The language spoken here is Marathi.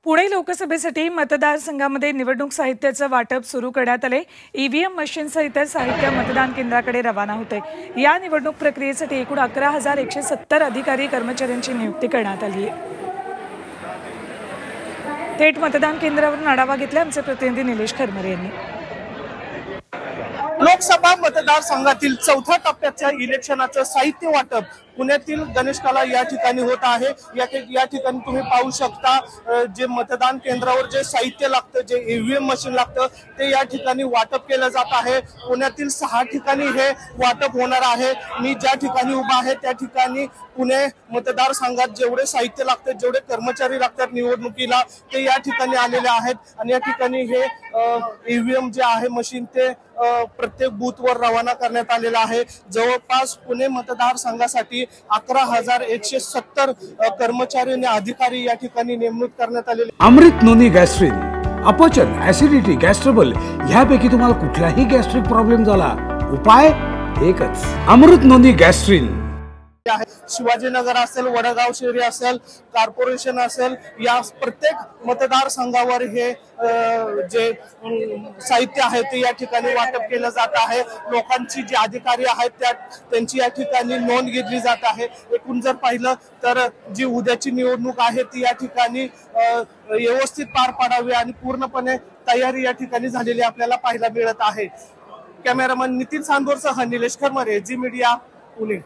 पुणे लोकसभेसाठी मतदारसंघामध्ये निवडणूक साहित्याचं वाटप सुरू करण्यात आले। ईव्हीएम मशीनसह इतर साहित्य मतदान केंद्राकडे रवाना होते। या निवडणूक प्रक्रियेसाठी एकूण 11,170 अधिकारी कर्मचाऱ्यांची नियुक्ती करण्यात आली आहे। थेट मतदान केंद्रावरून आढावा घेतला आमचे प्रतिनिधी निलेश खरमरे यांनी। लोकसभा मतदारसंघातील चौथ्या टप्प्याच्या इलेक्शनाचं साहित्य वाटप पुण्यातील गणेशकाला या ठिकाणी होत आहे। या ठिकाणी तुम्ही पाहू शकता जे मतदान केंद्रावर जे साहित्य लागतं, जे ईव्हीएम मशीन लागतं ते या ठिकाणी वाटप केलं जात आहे। पुण्यातील 6 ठिकाणी हे वाटप होणार आहे। मी ज्या ठिकाणी उभा आहे त्या ठिकाणी पुणे मतदारसंघात जेवढे साहित्य लागतं, जेवढे कर्मचारी लागतात निवडणुकीला ते या ठिकाणी आलेले आहेत आणि या ठिकाणी हे ईव्हीएम जे आहे मशीन ते प्रत्येक बूथवर रवाना करण्यात आलेला आहे। जवळपास पुणे मतदारसंघासाठी 11,170 कर्मचारी आणि अधिकारी या ठिकाणी नेमणूक करण्यात आलेले। अमृत नोनी गॅस्ट्रिन, अपचन, ऍसिडिटी, गॅस्ट्रबल ह्यापैकी तुम्हाला कुठलाही गॅस्ट्रिक प्रॉब्लेम झाला, उपाय एकच, अमृत नोनी गॅस्ट्रिन। शिवाजीनगर असेल, वडगाव शहरी असेल, कॉर्पोरेशन असेल, या प्रत्येक मतदारसंघावर हे जे साहित्य आहे ते या ठिकाणी वाटप केलं जात आहे। लोकांची जे अधिकारी आहेत त्यांची या ठिकाणी नोंद घेतली जात आहे। एकूण जर पाहिलं तर जी उद्याची निवडणूक आहे ती या ठिकाणी व्यवस्थित पार पाडावी आणि पूर्णपणे तयारी या ठिकाणी झालेली आपल्याला पाहायला मिळत आहे। कॅमेरामन नितीन सांदोरसह निलेश खरमरे, जी मीडिया, पुणे।